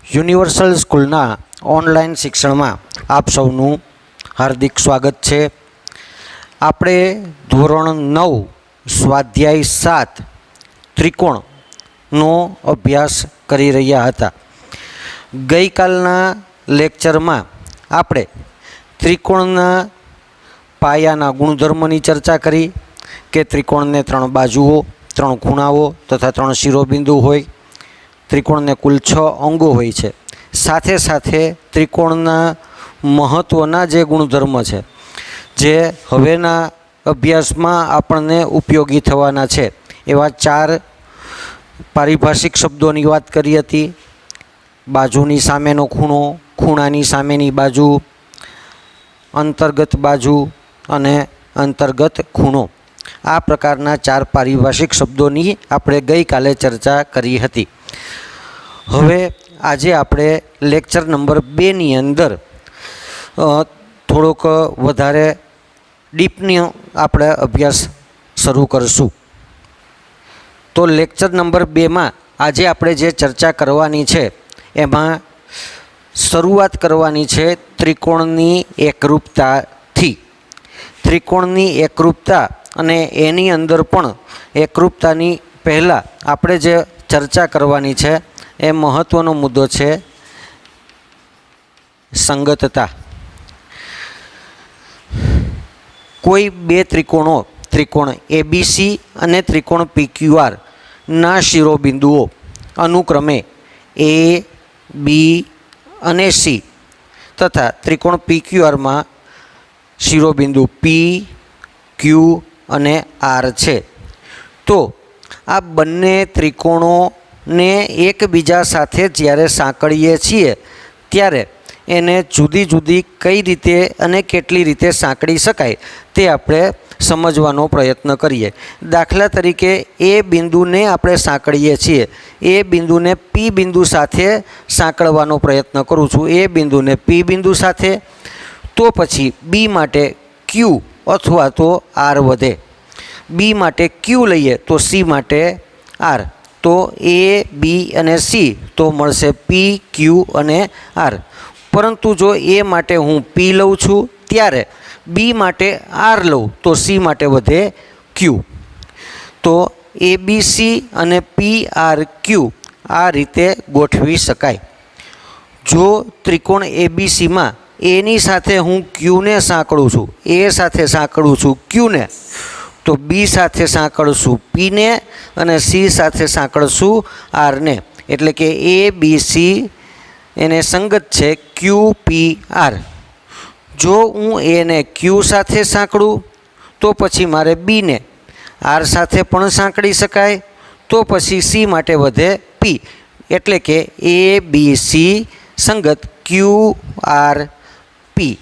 Universal સ્કૂલના online શિક્ષણમાં આપ સૌનું હાર્દિક સ્વાગત છે. આપણે ધોરણ 9 સ્વાધ્યાય 7 ત્રિકોણનો અભ્યાસ કરી રહ્યા હતા. ગઈકાલના લેક્ચરમાં આપણે ત્રિકોણના પાયાના ગુણધર્મોની ચર્ચા કરી કે ત્રિકોણને 3 બાજુઓ, 3 ખૂણાઓ તથા 3 શિરોબિંદુ હોય. ત્રિકોણને કુલ 6 અંગો હોય છે. સાથે સાથે ત્રિકોણના મહત્ત્વના જે ગુણધર્મ છે, જે હવેના અભ્યાસમાં આપણને ઉપયોગી થવાના છે, એવા 4 પારિભાષિક શબ્દોની વાત કરી હતી. બાજુની સામેનો ખૂણો, ખૂણાની સામેની બાજુ, અંતર્ગત બાજુ અને અંતર્ગત ખૂણો. આ પ્રકારના 4 પારિભાષિક શબ્દોની આપણે ગઈકાલે ચર્ચા કરી હતી. હવે આજે આપણે લેક્ચર નંબર 2ની અંદર થોડોક વધારે ડીપની આપણે અભ્યાસ શરૂ કરીશું. તો લેક્ચર નંબર 2માં આજે આપણે જે ચર્ચા કરવાની છે એમાં શરૂઆત કરવાની છે ત્રિકોણની એકરૂપતાથી. ત્રિકોણની એકરૂપતા અને એની અંદર પણ એકરૂપતાની પહેલાં આપણે જે ચર્ચા કરવાની છે એ મહત્ત્વનો મુદ્દો છે સંગતતા. કોઈ 2 ત્રિકોણો, ત્રિકોણ એબીસી અને ત્રિકોણ પીક્યુઆર ના શિરોબિંદુઓ અનુક્રમે એ, બી અને સી તથા ત્રિકોણ પીક્યુઆરમાં શિરોબિંદુ પી, ક્યુ અને આર છે. તો આ બંને ત્રિકોણોને એકબીજા સાથે જ્યારે સાંકળીએ છીએ ત્યારે એને જુદી જુદી કઈ રીતે અને કેટલી રીતે સાંકળી શકાય તે આપણે સમજવાનો પ્રયત્ન કરીએ. દાખલા તરીકે એ બિંદુને આપણે સાંકળીએ છીએ, એ બિંદુને પી બિંદુ સાથે સાંકળવાનો પ્રયત્ન કરું છું, એ બિંદુને પી બિંદુ સાથે. તો પછી બી માટે ક્યુ અથવા તો આર વધે. બી માટે ક્યુ લઈએ તો સી માટે આર. તો એ, બી અને સી તો મળશે પી, ક્યુ અને આર. પરંતુ જો એ માટે હું પી લઉં છું ત્યારે બી માટે આર લઉં તો સી માટે વધે ક્યુ. તો એ બી સી અને પી આર ક્યુ આ રીતે ગોઠવી શકાય. જો ત્રિકોણ એબીસીમાં એની સાથે હું ક્યુને સાંકળું છું, એ સાથે સાંકળું છું ક્યુને, તો બી સાથે સાંકળશું પીને અને સી સાથે સાંકળશું આરને. એટલે કે એ બી સી એને સંગત છે ક્યુ પી આર. જો હું એને ક્યુ સાથે સાંકળું તો પછી મારે બીને આર સાથે પણ સાંકળી શકાય. તો પછી સી માટે વધે પી. એટલે કે એ બી સી સંગત ક્યુ આર પી.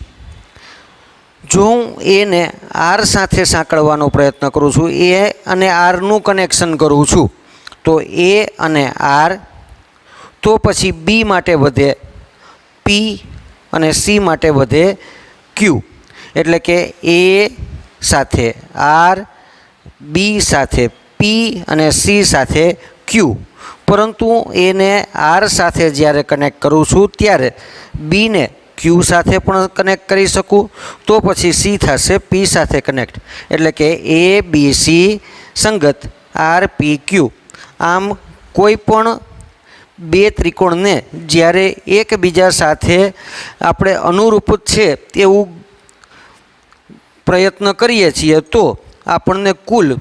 જો હું એને આર સાથે સાંકળવાનો પ્રયત્ન કરું છું, એ અને આરનું કનેક્શન કરું છું, તો એ અને આર. તો પછી બી માટે વધે પી અને સી માટે વધે ક્યુ. એટલે કે એ સાથે આર, બી સાથે પી અને સી સાથે ક્યુ. પરંતુ એને આર સાથે જ્યારે કનેક્ટ કરું છું ત્યારે બીને ક્યુ સાથે પણ કનેક્ટ કરી શકું. તો પછી સી થશે પી સાથે કનેક્ટ. એટલે કે એ બી સી સંગત આર પી ક્યુ. આમ કોઈ પણ 2 ત્રિકોણને જ્યારે એકબીજા સાથે આપણે અનુરૂપ છે એવું પ્રયત્ન કરીએ છીએ તો આપણને કુલ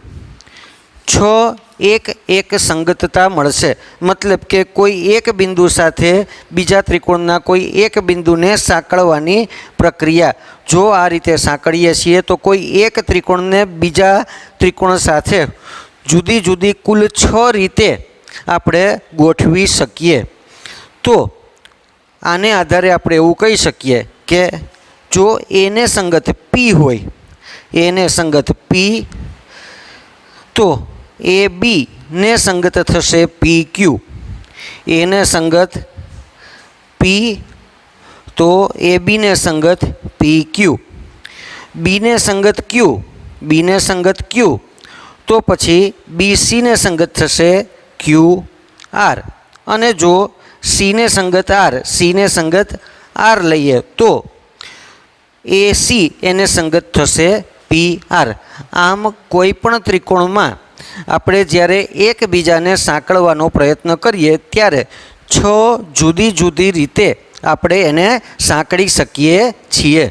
6 એક સંગતતા મળશે. મતલબ કે કોઈ એક બિંદુ સાથે બીજા ત્રિકોણના કોઈ એક બિંદુને સાંકળવાની પ્રક્રિયા જો આ રીતે સાંકળીએ છીએ તો કોઈ એક ત્રિકોણને બીજા ત્રિકોણ સાથે જુદી જુદી કુલ 6 રીતે આપણે ગોઠવી શકીએ. તો આને આધારે આપણે એવું કહી શકીએ કે જો એને સંગત પી હોય, એને સંગત પી, તો એ બી ને સંગત થશે પી ક્યુ. એને સંગત પી તો એ બીને સંગત પી ક્યુ. બીને સંગત ક્યુ, બીને સંગત ક્યુ, તો પછી બી સીને સંગત થશે ક્યુ આર. અને જો સી ને સંગત આર, સીને સંગત આર લઈએ તો એ સી એને સંગત થશે પી આર. આમ કોઈ પણ ત્રિકોણમાં આપણે જ્યારે એકબીજાને સાંકળવાનો પ્રયત્ન કરીએ ત્યારે 6 જુદી જુદી રીતે આપણે એને સાંકળી શકીએ છીએ.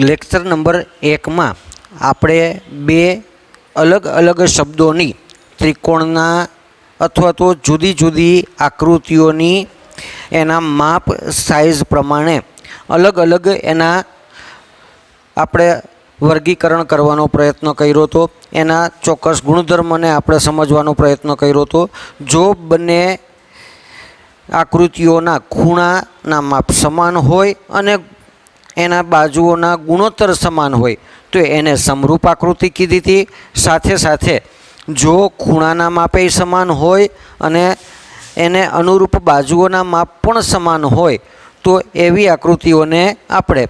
લેક્ચર નંબર 1માં આપણે 2 અલગ અલગ શબ્દોની ત્રિકોણના અથવા તો જુદી જુદી આકૃતિઓની એના માપ સાઇઝ પ્રમાણે અલગ અલગ એના આપણે વર્ગીકરણ કરવાનો પ્રયત્ન કર્યો હતો. એના ચોક્કસ ગુણધર્મને આપણે સમજવાનો પ્રયત્ન કર્યો હતો. જો બંને આકૃતિઓના ખૂણાના માપ સમાન હોય અને એના બાજુઓના ગુણોત્તર સમાન હોય તો એને સમરૂપ આકૃતિ કીધી હતી. સાથે સાથે જો ખૂણાના માપે સમાન હોય અને એને અનુરૂપ બાજુઓના માપ પણ સમાન હોય તો એવી આકૃતિઓને આપણે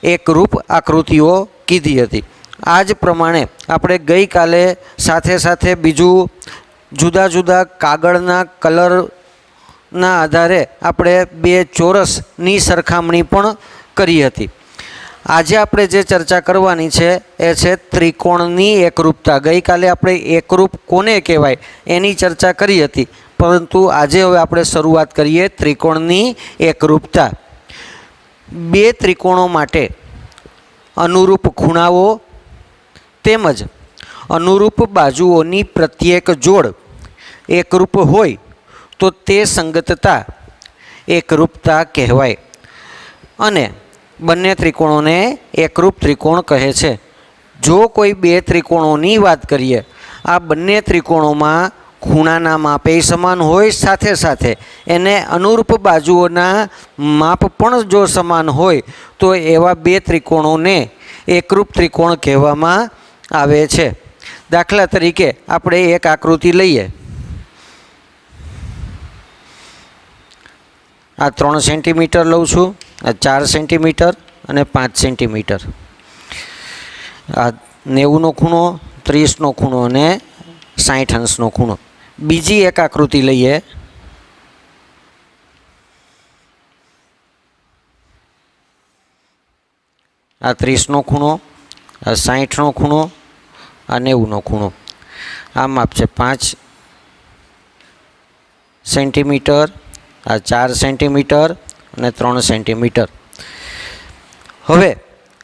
એકરૂપ આકૃતિઓ કીધી હતી. આ જ પ્રમાણે આપણે ગઈકાલે સાથે સાથે બીજું જુદા જુદા કાગળના કલરના આધારે આપણે 2 ચોરસની સરખામણી પણ કરી હતી. આજે આપણે જે ચર્ચા કરવાની છે એ છે ત્રિકોણની એકરૂપતા. ગઈકાલે આપણે એકરૂપ કોને કહેવાય એની ચર્ચા કરી હતી, પરંતુ આજે હવે આપણે શરૂઆત કરીએ ત્રિકોણની એકરૂપતા. 2 ત્રિકોણો માટે અનુરૂપ ખૂણાઓ તેમજ અનુરૂપ બાજુઓની પ્રત્યેક જોડ એકરૂપ હોય તો તે સંગતતા એકરૂપતા કહેવાય અને બંને ત્રિકોણોને એકરૂપ ત્રિકોણ કહે છે. જો કોઈ 2 ત્રિકોણોની વાત કરીએ, આ બંને ત્રિકોણોમાં ખૂણાના માપે સમાન હોય, સાથે સાથે એને અનુરૂપ બાજુઓના માપ પણ જો સમાન હોય તો એવા 2 ત્રિકોણોને એકરૂપ ત્રિકોણ કહેવામાં આવે છે. દાખલા તરીકે આપણે એક આકૃતિ લઈએ. આ 3 સેન્ટીમીટર લઉં છું, આ 4 સેન્ટીમીટર અને 5 સેન્ટીમીટર. આ 90નો ખૂણો, 30નો ખૂણો અને 60 અંશનો ખૂણો. બીજી એક આકૃતિ લઈએ. આ 30નો ખૂણો, આ 60નો ખૂણો, આ 90નો ખૂણો. આ માપ છે 5 સેન્ટીમીટર, આ 4 સેન્ટીમીટર અને 3 સેન્ટીમીટર. હવે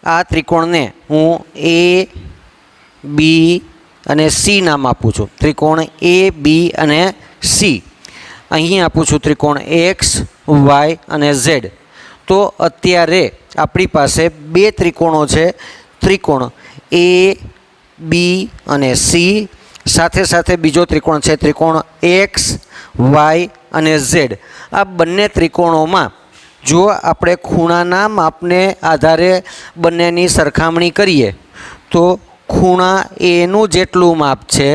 આ ત્રિકોણને હું એ, બી અને સી નામ આપું છું. ત્રિકોણ એ, બી અને સી. અહીં આપું છું ત્રિકોણ એક્સ, વાય અને ઝેડ. તો અત્યારે આપણી પાસે 2 ત્રિકોણો છે. ત્રિકોણ એ, બી અને સી. સાથે સાથે બીજો ત્રિકોણ છે ત્રિકોણ એક્સ, વાય અને ઝેડ. આ બંને ત્રિકોણોમાં જો આપણે ખૂણાના માપને આધારે બંનેની સરખામણી કરીએ તો ખૂણા એનું જેટલું માપ છે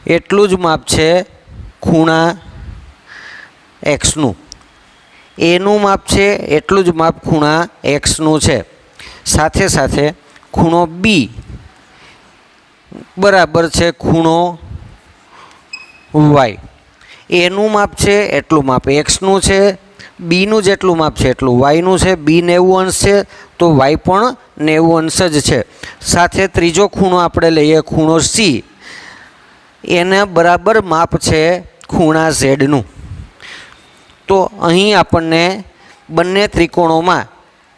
એટલું જ માપ છે ખૂણા એક્સનું. એનું માપ છે એટલું જ માપ ખૂણા એક્સનું છે. સાથે સાથે ખૂણો બી બરાબર છે ખૂણો વાય. એનું માપ છે એટલું માપ એક્સનું છે, બીનું જેટલું માપ છે એટલું વાયનું છે. બી 90 અંશ છે તો વાય પણ 90 અંશ જ છે. સાથે ત્રીજો ખૂણો આપણે લઈએ ખૂણો સી. એના બરાબર માપ છે ખૂણા ઝેડનું. તો અહીં આપણને બંને ત્રિકોણોમાં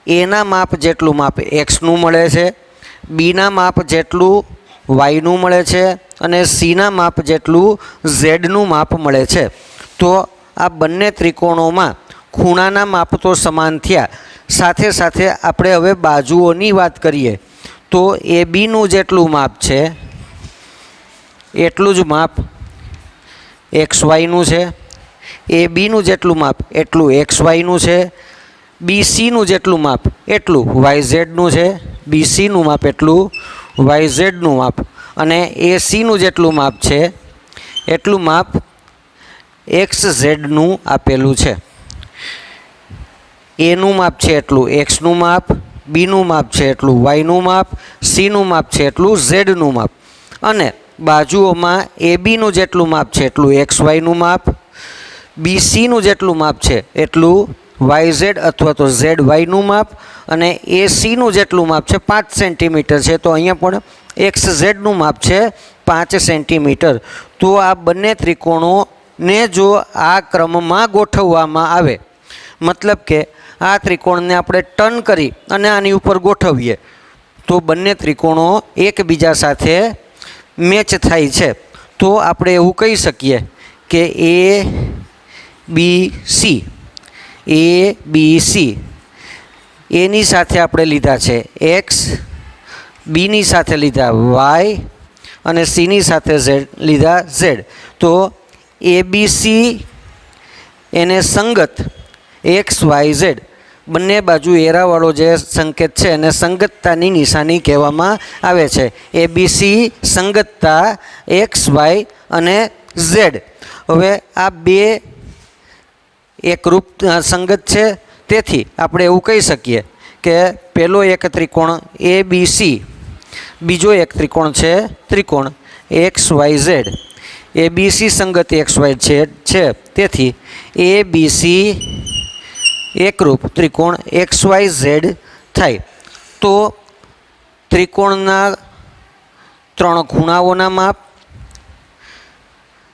એના માપ જેટલું માપ એક્સનું મળે છે, બીના માપ જેટલું વાયનું મળે છે અને સીના માપ જેટલું ઝેડનું માપ મળે છે. તો આ બંને ત્રિકોણોમાં ખૂણાના માપ તો સમાન થયા. સાથે સાથે આપણે હવે બાજુઓની વાત કરીએ તો એ બીનું જેટલું માપ છે એટલું જ માપ એક્સ વાયનું છે. એ બીનું જેટલું માપ એટલું એક્સ વાયનું છે. બી સીનું જેટલું માપ એટલું વાય ઝેડનું છે. બી સીનું માપ એટલું વાય ઝેડનું માપ. અને એ સીનું જેટલું માપ છે એટલું માપ એક્સ ઝેડનું આપેલું છે. એનું માપ છે એટલું એક્સનું માપ, બીનું માપ છે એટલું વાયનું માપ, સીનું માપ છે એટલું ઝેડનું માપ. અને બાજુઓમાં એબીનું જેટલું માપ છે એટલું એક્સ વાયનું માપ, બીસીનું જેટલું માપ છે એટલું વાય ઝેડ અથવા તો ઝેડ વાયનું માપ, અને એસીનું જેટલું માપ છે 5 સેન્ટીમીટર છે, તો અહીંયા પણ એક્સ ઝેડનું માપ છે 5 સેન્ટીમીટર. તો આ બંને ત્રિકોણોને જો આ ક્રમમાં ગોઠવવામાં આવે, મતલબ કે આ ત્રિકોણને આપણે ટર્ન કરી અને આની ઉપર ગોઠવીએ તો બંને ત્રિકોણો એકબીજા સાથે મેચ થાય છે. તો આપણે એવું કહી શકીએ કે એ બી સી એની સાથે આપણે લીધા છે એક્સ, બીની સાથે લીધા વાય અને સીની સાથે ઝેડ લીધા ઝેડ. તો ABC એને સંગત એક્સ વાય ઝેડ બંને બાજુ એરાવાળો જે સંકેત છે એને સંગતતાની નિશાની કહેવામાં આવે છે. ABC સંગતતા એક્સ વાય અને ઝેડ. હવે આ બે એકરૂપ સંગત છે, તેથી આપણે એવું કહી શકીએ કે પહેલો એક ત્રિકોણ ABC, બીજો એક ત્રિકોણ છે ત્રિકોણ એક્સ વાય ઝેડ. ABC સંગત એક્સ વાય ઝેડ છે, તેથી ABC એકરૂપ ત્રિકોણ એક્સ વાય ઝેડ થાય. તો ત્રિકોણના 3 ખૂણાઓના માપ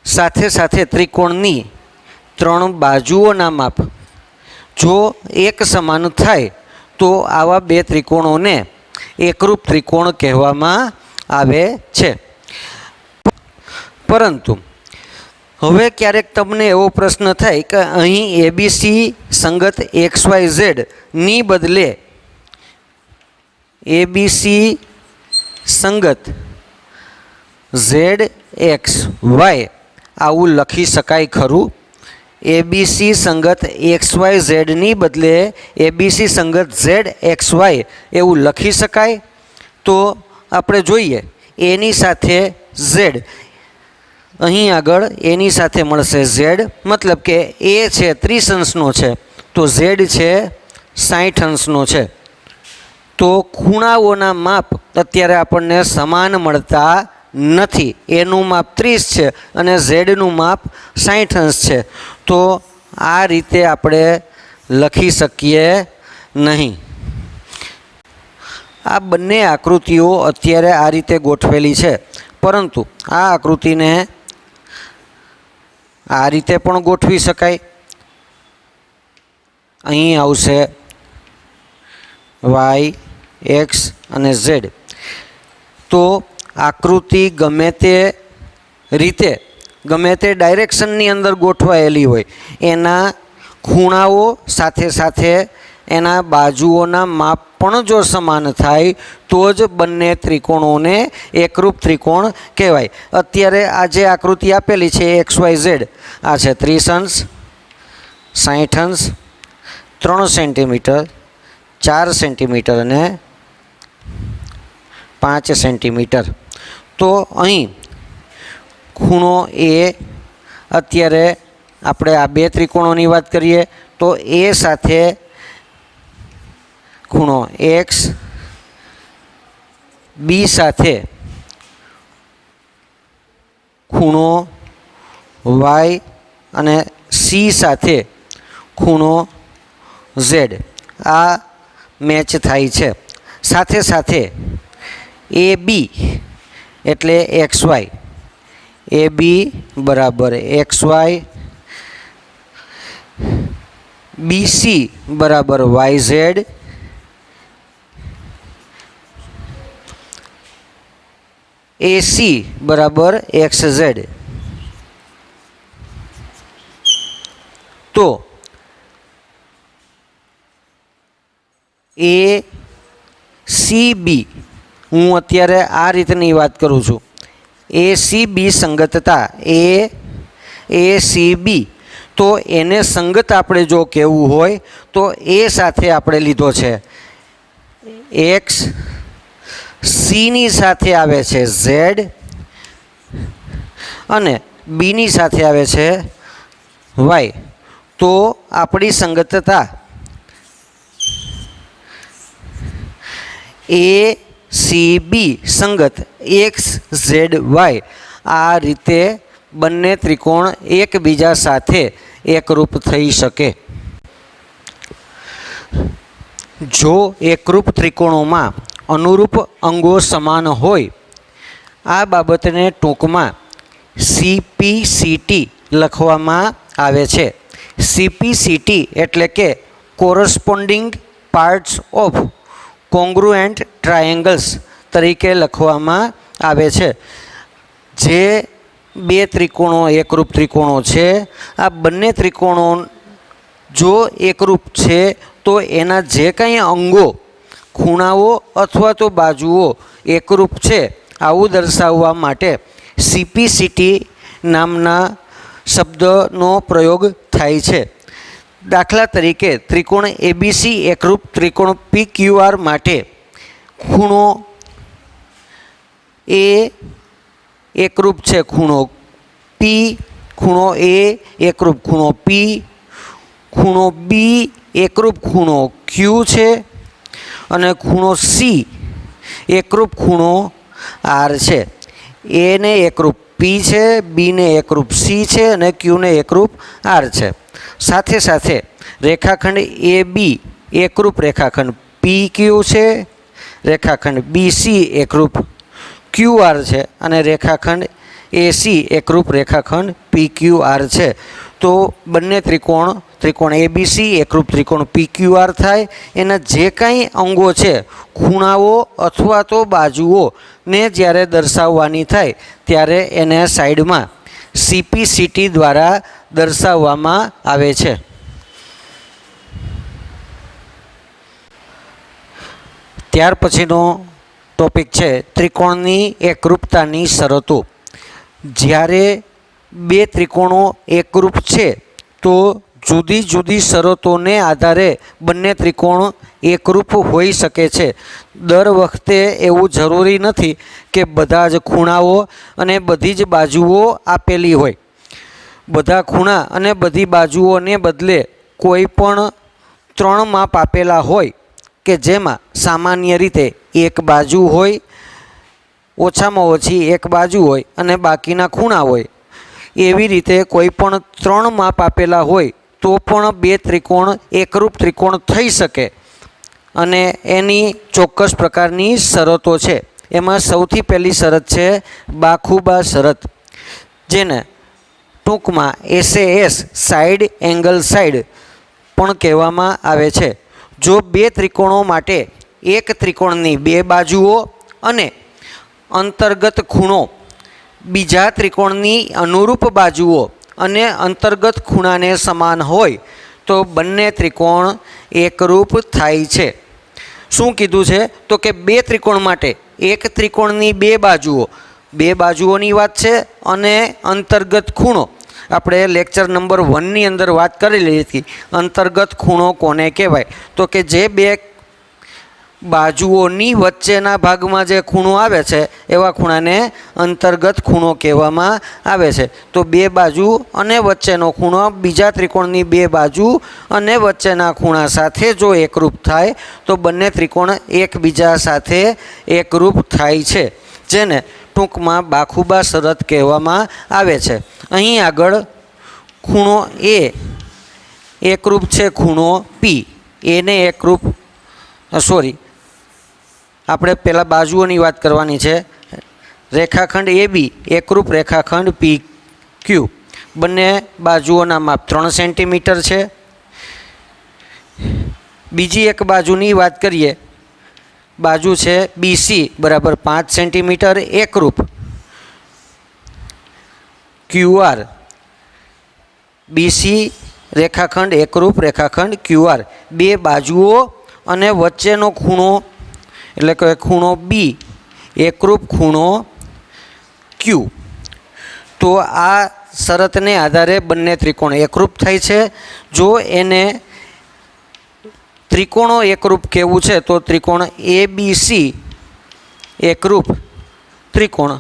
સાથે સાથે ત્રિકોણની 3 બાજુઓના માપ જો એક સમાન થાય તો આવા બે ત્રિકોણોને એકરૂપ ત્રિકોણ કહેવામાં આવે છે. પરંતુ હવે ક્યારેક તમને એવો પ્રશ્ન થાય કે અહીં એબીસી સંગત એક્સ વાય ઝેડની બદલે એબીસી સંગત ઝેડ એક્સ વાય આવું લખી શકાય ખરું? એબીસી સંગત એક્સ વાય ઝેડની બદલે એબીસી સંગત ઝેડ એક્સ વાય એવું લખી શકાય? તો આપણે જોઈએ એની સાથે ઝેડ, અહીં આગળ એની સાથે મળશે ઝેડ, મતલબ કે એ છે 30 અંશનો છે તો ઝેડ છે 60 અંશનો છે. તો ખૂણાઓના માપ અત્યારે આપણને સમાન મળતા નથી. એનું માપ 30 છે અને ઝેડનું માપ 60 અંશ છે. તો આ રીતે આપણે લખી શકીએ નહીં. આ બંને આકૃતિઓ અત્યારે આ રીતે ગોઠવેલી છે, પરંતુ આ આકૃતિને આ રીતે પણ ગોઠવી શકાય. અહીં આવશે વાય, એક્સ અને ઝેડ. તો આકૃતિ ગમે તે રીતે ગમે તે ડાયરેક્શનની અંદર ગોઠવાયેલી હોય, એના ખૂણાઓ સાથે સાથે એના બાજુઓના માપ પણ જો સમાન થાય તો જ બંને ત્રિકોણોને એકરૂપ ત્રિકોણ કહેવાય. અત્યારે આ જે આકૃતિ આપેલી છે એક્સ વાય ઝેડ, આ છે 30 અંશ, 60 અંશ, 3 સેન્ટીમીટર, 4 સેન્ટીમીટર અને 5 સેન્ટીમીટર. તો અહીં ખૂણો એ, અત્યારે આપણે આ બે ત્રિકોણોની વાત કરીએ તો એ સાથે ખૂણો એક્સ, બી સાથે ખૂણો વાય અને સી સાથે ખૂણો ઝેડ આ મેચ થાય છે. સાથે સાથે એ બી એટલે એક્સ વાય, એ બી બરાબર એક્સ વાય, બીસી બરાબર વાય ઝેડ, એસી બરાબર એક્સ ઝેડ. તો એ સી બી, હું અત્યારે આ રીતની વાત કરું છું. A C B સંગતતા A C B, તો એને સંગત આપણે જો કહેવું હોય તો એ સાથે આપણે લીધો છે એક્સ, સીની સાથે આવે છે ઝેડ અને બીની સાથે આવે છે વાય. તો આપણી સંગતતા એ સી બી સંગત એક્સ ઝેડ વાય આ રીતે બંને ત્રિકોણ એકબીજા સાથે એકરૂપ થઈ શકે. જો એકરૂપ ત્રિકોણોમાં અનુરૂપ અંગો સમાન હોય, આ બાબતને ટૂંકમાં CPCT લખવામાં આવે છે. CPCT એટલે કે કોરસ્પોન્ડિંગ પાર્ટ્સ ઓફ કોંગ્રુએન્ટ ટ્રાયેંગલ્સ તરીકે લખવામાં આવે છે. જે બે ત્રિકોણો એકરૂપ ત્રિકોણો છે, આ બંને ત્રિકોણો જો એકરૂપ છે તો એના જે કંઈ અંગો, ખૂણાઓ અથવા તો બાજુઓ એકરૂપ છે, આવું દર્શાવવા માટે CPCT નામના શબ્દનો પ્રયોગ થાય છે. દાખલા તરીકે ત્રિકોણ ABC એકરૂપ ત્રિકોણ PQR માટે ખૂણો A એકરૂપ છે ખૂણો P, ખૂણો A એકરૂપ ખૂણો P, ખૂણો B એકરૂપ ખૂણો Q છે અને ખૂણો C એકરૂપ ખૂણો R છે. A ને એકરૂપ P છે, B ને એકરૂપ C છે અને Q ને એકરૂપ R છે. સાથે સાથે રેખાખંડ AB એકરૂપ રેખાખંડ PQ છે, રેખાખંડ BC એકરૂપ QR છે અને રેખાખંડ AC એકરૂપ રેખાખંડ PQR છે. તો બંને ત્રિકોણ ABC એકરૂપ ત્રિકોણ PQR થાય. એના જે કાંઈ અંગો છે, ખૂણાઓ અથવા તો બાજુઓને જ્યારે દર્શાવવાની થાય ત્યારે એને સાઈડમાં CPCT દ્વારા દર્શાવવામાં આવે છે. ત્યાર પછીનો ટોપિક છે ત્રિકોણની એકરૂપતાની શરતો. જ્યારે બે ત્રિકોણો એકરૂપ છે તો જુદી જુદી શરતોને આધારે બંને ત્રિકોણ એકરૂપ હોઈ શકે છે. દર વખતે એવું જરૂરી નથી કે બધા જ ખૂણાઓ અને બધી જ બાજુઓ આપેલી હોય. બધા ખૂણા અને બધી બાજુઓને બદલે કોઈ પણ 3 માપ આપેલા હોય કે જેમાં સામાન્ય રીતે એક બાજુ હોય, ઓછામાં ઓછી એક બાજુ હોય અને બાકીના ખૂણા હોય. એવી રીતે કોઈ પણ 3 માપ આપેલા હોય તો પણ બે ત્રિકોણ એકરૂપ ત્રિકોણ થઈ શકે અને એની ચોક્કસ પ્રકારની શરતો છે. એમાં સૌથી પહેલી શરત છે બાખુબા શરત, જેને ટૂંકમાં SAS સાઇડ એંગલ સાઇડ પણ કહેવામાં આવે છે. જો બે ત્રિકોણો માટે એક ત્રિકોણની બે બાજુઓ અને અંતર્ગત ખૂણો બીજા ત્રિકોણની અનુરૂપ બાજુઓ અને અંતર્ગત ખૂણાને સમાન હોય તો બંને ત્રિકોણ એકરૂપ થાય છે. શું કીધું છે? તો કે બે ત્રિકોણ માટે એક ત્રિકોણની બે બાજુઓની વાત છે અને અંતર્ગત ખૂણો આપણે લેક્ચર નંબર 1ની અંદર વાત કરેલી હતી. અંતર્ગત ખૂણો કોને કહેવાય? તો કે જે બે બાજુઓની વચ્ચેના ભાગમાં જે ખૂણો આવે છે એવા ખૂણાને અંતર્ગત ખૂણો કહેવામાં આવે છે. તો બે બાજુ અને વચ્ચેનો ખૂણો બીજા ત્રિકોણની બે બાજુ અને વચ્ચેના ખૂણા સાથે જો એકરૂપ થાય તો બંને ત્રિકોણ એકબીજા સાથે એકરૂપ થાય છે, જેને ટૂંકમાં બાખુબા શરત કહેવામાં આવે છે. અહીં આગળ ખૂણો A એકરૂપ છે ખૂણો P. એને એકરૂપ આપણે પહેલાં બાજુઓની વાત કરવાની છે. રેખાખંડ AB એકરૂપ રેખાખંડ PQ. બંને બાજુઓના માપ 3 સેન્ટીમીટર છે. બીજી એક બાજુની વાત કરીએ, બાજુ છે BC બરાબર 5 સેન્ટીમીટર એકરૂપ QR. BC રેખાખંડ એકરૂપ રેખાખંડ QR. બે બાજુઓ અને વચ્ચેનો ખૂણો એટલે કે ખૂણો B એકરૂપ ખૂણો Q. તો આ શરતને આધારે બંને ત્રિકોણ એકરૂપ થાય છે. જો એને ત્રિકોણો એકરૂપ કહેવું છે તો ત્રિકોણ ABC એકરૂપ ત્રિકોણ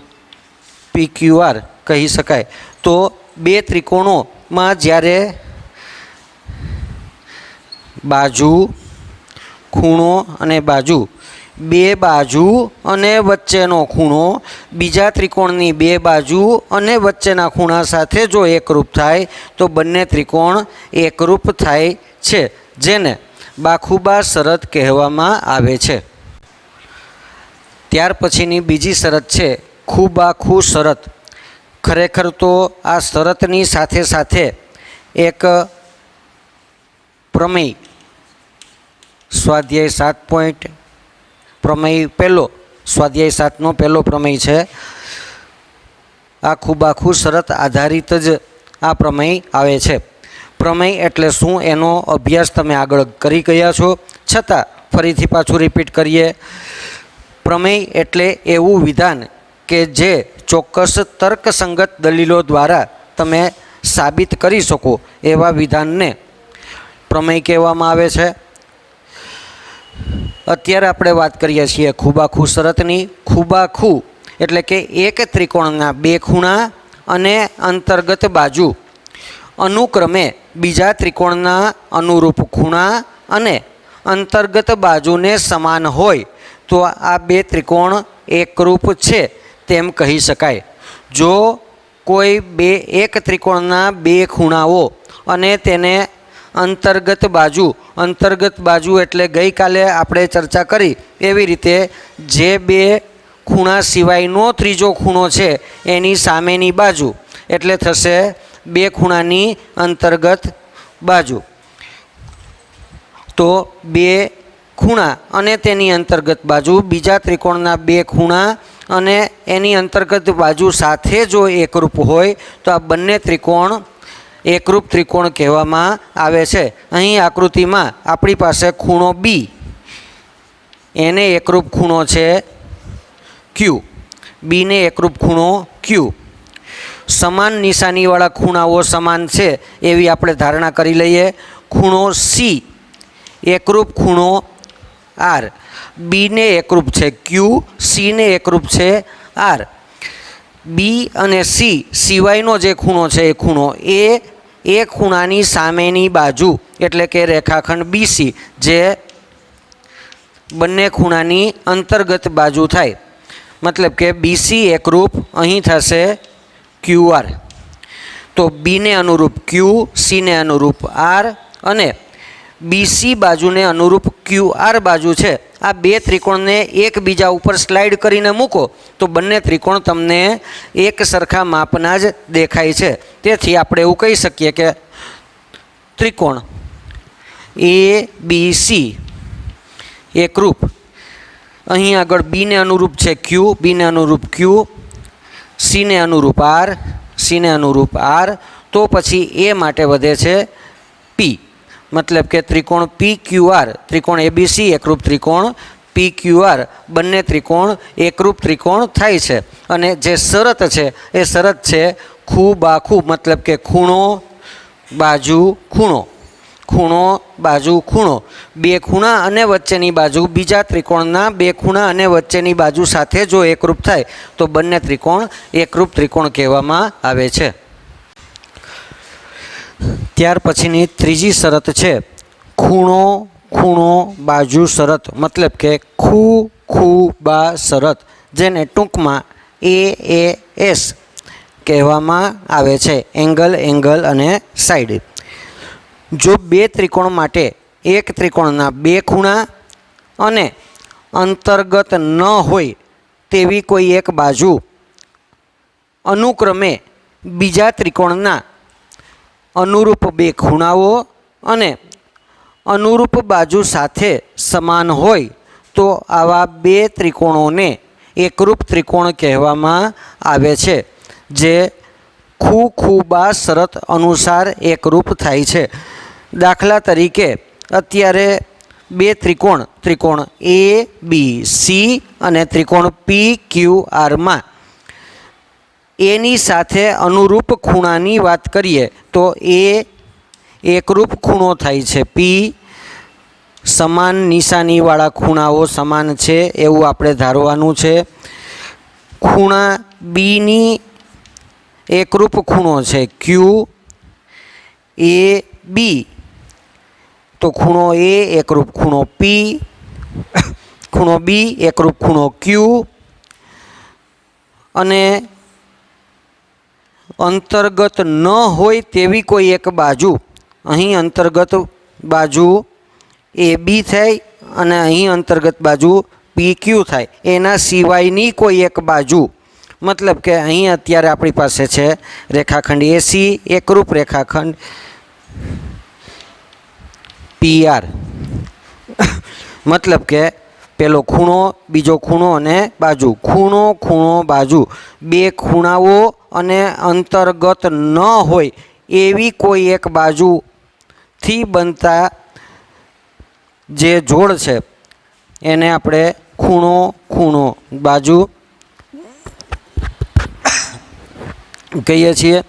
PQR કહી શકાય. તો બે ત્રિકોણોમાં જ્યારે બાજુ, ખૂણો અને બાજુ બે બાજુ અને વચ્ચેનો ખૂણો બીજા ત્રિકોણની બે બાજુ અને વચ્ચેના ખૂણા સાથે જો એકરૂપ થાય તો બંને ત્રિકોણ એકરૂપ થાય છે, જેને બાખુબા શરત કહેવામાં આવે છે. ત્યાર પછીની બીજી શરત છે ખૂબાખૂ શરત. ખરેખર તો આ શરતની સાથે સાથે એક પ્રમેય સ્વાધ્યાય 7 પ્રમેય પહેલો સ્વાધ્યાય 7નો પહેલો પ્રમેય છે. આ ખૂબાખૂ શરત આધારિત જ આ પ્રમેય આવે છે. પ્રમેય એટલે શું એનો અભ્યાસ તમે આગળ કરી ગયા છો, છતાં ફરીથી પાછું રિપીટ કરીએ. પ્રમેય એટલે એવું વિધાન કે જે ચોક્કસ તર્કસંગત દલીલો દ્વારા તમે સાબિત કરી શકો એવા વિધાનને પ્રમેય કહેવામાં આવે છે. અત્યારે આપણે વાત કરીએ છીએ ખૂબાખૂ શરતની. ખૂબાખૂ એટલે કે એક ત્રિકોણના બે ખૂણા અને અંતર્ગત બાજુ અનુક્રમે બીજા ત્રિકોણના અનુરૂપ ખૂણા અને અંતર્ગત બાજુને સમાન હોય તો આ બે ત્રિકોણ એકરૂપ છે તેમ કહી શકાય. જો કોઈ એક ત્રિકોણના બે ખૂણાઓ અને તેને અંતર્ગત બાજુ એટલે ગઈકાલે આપણે ચર્ચા કરી એવી રીતે જે બે ખૂણા સિવાયનો ત્રીજો ખૂણો છે એની સામેની બાજુ એટલે થશે બે ખૂણાની અંતર્ગત બાજુ. તો બે ખૂણા અને તેની અંતર્ગત બાજુ બીજા ત્રિકોણના બે ખૂણા અને એની અંતર્ગત બાજુ સાથે જો એકરૂપ હોય તો આ બંને ત્રિકોણ એકરૂપ ત્રિકોણ કહેવામાં આવે છે. અહીં આકૃતિમાં આપણી પાસે ખૂણો બી, એને એકરૂપ ખૂણો છે ક્યુ, બીને એકરૂપ ખૂણો ક્યુ. સમાન નિશાનીવાળા ખૂણાઓ સમાન છે એવી આપણે ધારણા કરી લઈએ. ખૂણો સી એકરૂપ ખૂણો આર, બીને એકરૂપ છે ક્યુ, સીને એકરૂપ છે આર. બી અને સી સિવાયનો જે ખૂણો છે એ ખૂણો એ ખૂણાની સામેની બાજુ એટલે કે રેખાખંડ બીસી જે બંને ખૂણાની અંતર્ગત બાજુ થાય. મતલબ કે બીસી એકરૂપ અહીં થશે ક્યુ આર. તો બીને અનુરૂપ ક્યુ, સીને અનુરૂપ આર અને બીસી બાજુને અનુરૂપ ક્યુ આર બાજુ છે. આ બે ત્રિકોણને એકબીજા ઉપર સ્લાઇડ કરીને મૂકો તો બંને ત્રિકોણ તમને એક સરખા માપના જ દેખાય છે. તેથી આપણે એવું કહી શકીએ કે ત્રિકોણ એ બી સી એકરૂપ. અહીં આગળ બીને અનુરૂપ છે ક્યુ, બીને અનુરૂપ ક્યુ, સીને અનુરૂપ આર, સીને અનુરૂપ આર. તો પછી એ માટે વધે છે પી. મતલબ કે ત્રિકોણ પી ક્યુ આર, ત્રિકોણ એબીસી એકરૂપ ત્રિકોણ પી ક્યુ આર બંને ત્રિકોણ એકરૂપ ત્રિકોણ થાય છે. અને જે શરત છે એ શરત છે ખૂબાખૂ. મતલબ કે ખૂણો બાજુ ખૂણો, ખૂણો બાજુ ખૂણો. બે ખૂણા અને વચ્ચેની બાજુ બીજા ત્રિકોણના બે ખૂણા અને વચ્ચેની બાજુ સાથે જો એકરૂપ થાય તો બંને ત્રિકોણ એકરૂપ ત્રિકોણ કહેવામાં આવે છે. ત્યાર પછીની ત્રીજી શરત છે ખૂણો ખૂણો બાજુ શરત. મતલબ કે ખૂબા શરત, જેને ટૂંકમાં એએસ કહેવામાં આવે છે, એંગલ અને સાઈડ. જો બે ત્રિકોણ માટે એક ત્રિકોણના બે ખૂણા અને અંતર્ગત ન હોય તેવી કોઈ એક બાજુ અનુક્રમે બીજા ત્રિકોણના અનુરૂપ બે ખૂણાઓ અને અનુરૂપ બાજુ સાથે સમાન હોય તો આવા બે ત્રિકોણોને એકરૂપ ત્રિકોણ કહેવામાં આવે છે, જે ખૂબા શરત અનુસાર એકરૂપ થાય છે. દાખલા તરીકે અત્યારે બે ત્રિકોણ એ બી સી અને ત્રિકોણ પી ક્યુ આરમાં એની સાથે અનુરૂપ ખૂણાની વાત કરીએ તો એ એકરૂપ ખૂણો થાય છે પી. સમાન નિશાનીવાળા ખૂણાઓ સમાન છે એવું આપણે ધારવાનું છે. ખૂણા બીની એકરૂપ ખૂણો છે ક્યુ એ બી, તો ખૂણો એ એકરૂપ ખૂણો પી. ખૂણો બી, એકરૂપ ખૂણો ક્યુ અને અંતર્ગત ન હોય તેવી કોઈ એક બાજુ, અહીં અંતર્ગત બાજુ એ બી થાય અને અહીં અંતર્ગત બાજુ પી ક્યુ થાય, એના સિવાયની કોઈ એક બાજુ, મતલબ કે અહીં અત્યારે આપણી પાસે છે રેખાખંડ એસી, એકરૂપ રેખાખંડ PR, મતલબ કે પેલો ખૂણો, બીજો ખૂણો અને બાજુ, ખૂણો ખૂણો બાજુ, બે ખૂણાઓ અને અંતર્ગત ન હોય એવી કોઈ એક બાજુથી બનતા જે જોડ છે એને આપણે ખૂણો ખૂણો બાજુ કહીએ છીએ.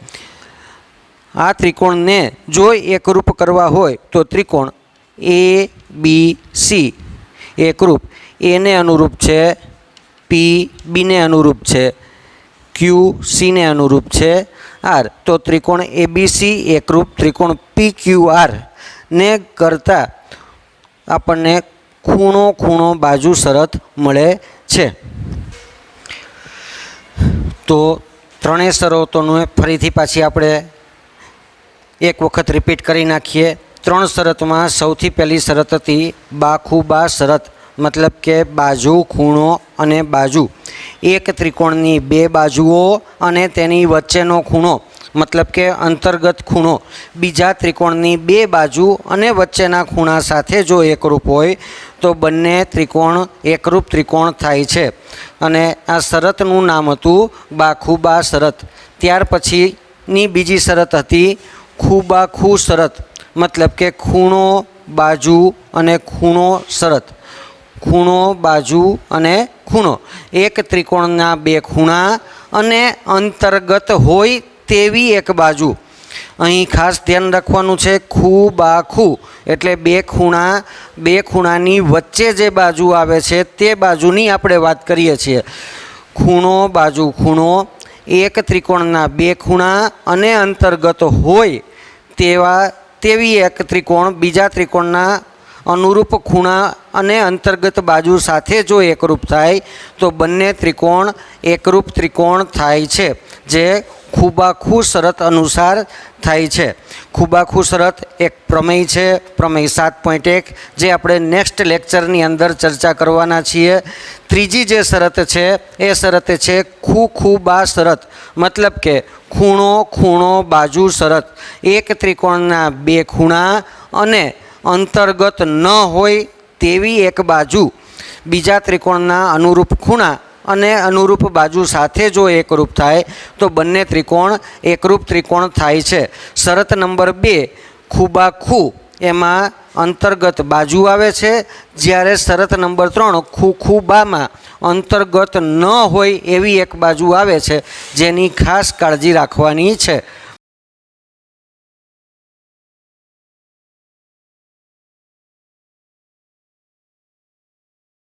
આ ત્રિકોણને જો એકરૂપ કરવા હોય તો ત્રિકોણ ABC એકરૂપ, એને અનુરૂપ છે P બીને અનુરૂપ છે, Q Cને અનુરૂપ છે R, તો ત્રિકોણ ABC એકરૂપ ત્રિકોણ PQR ને કરતાં આપણને ખૂણો ખૂણો બાજુ શરત મળે છે. તો ત્રણેય શરતોને ફરીથી પાછી આપણે એક વખત રિપીટ કરી નાખીએ. ત્રણ શરતમાં સૌથી પહેલી શરત હતી બાખુબા શરત, મતલબ કે બાજુ, ખૂણો અને બાજુ. એક ત્રિકોણની બે બાજુઓ અને તેની વચ્ચેનો ખૂણો, મતલબ કે અંતર્ગત ખૂણો, બીજા ત્રિકોણની બે બાજુ અને વચ્ચેના ખૂણા સાથે જો એકરૂપ હોય તો બંને ત્રિકોણ એકરૂપ ત્રિકોણ થાય છે. અને આ શરતનું નામ હતું બાખુબા શરત. ત્યાર પછીની બીજી શરત હતી ખૂબાખૂ શરત, મતલબ કે ખૂણો બાજુ અને ખૂણો શરત. ખૂણો બાજુ અને ખૂણો, એક ત્રિકોણના બે ખૂણા અને અંતર્ગત હોય તેવી એક બાજુ. અહીં ખાસ ધ્યાન રાખવાનું છે ખૂબાખૂ એટલે બે ખૂણાની વચ્ચે જે બાજુ આવે છે તે બાજુની આપણે વાત કરીએ છીએ. ખૂણો બાજુ ખૂણો, એક ત્રિકોણના બે ખૂણા અને અંતર્ગત હોય તેવી એક ત્રિકોણ બીજા ત્રિકોણના અનુરૂપ ખૂણા અને અંતર્ગત બાજુ સાથે જો એકરૂપ થાય તો બંને ત્રિકોણ એકરૂપ ત્રિકોણ થાય છે, જે ખૂબાખૂ શરત અનુસાર થાય છે. ખૂબાખૂ શરત એક પ્રમેય છે, પ્રમેય 7.1, જે આપણે નેક્સ્ટ લેક્ચરની અંદર ચર્ચા કરવાના છીએ. ત્રીજી જે શરત છે એ શરત છે ખૂબા શરત, મતલબ કે ખૂણો ખૂણો બાજુ શરત. એક ત્રિકોણના બે ખૂણા અને અંતર્ગત ન હોય તેવી એક બાજુ બીજા ત્રિકોણના અનુરૂપ ખૂણા અને અનુરૂપ બાજુ સાથે જો એકરૂપ થાય તો બંને ત્રિકોણ એકરૂપ ત્રિકોણ થાય છે. શરત નંબર 2 ખૂબાખૂ, એમાં અંતર્ગત બાજુ આવે છે, જ્યારે શરત નંબર 3 ખૂબામાં અંતર્ગત ન હોય એવી એક બાજુ આવે છે, જેની ખાસ કાળજી રાખવાની છે.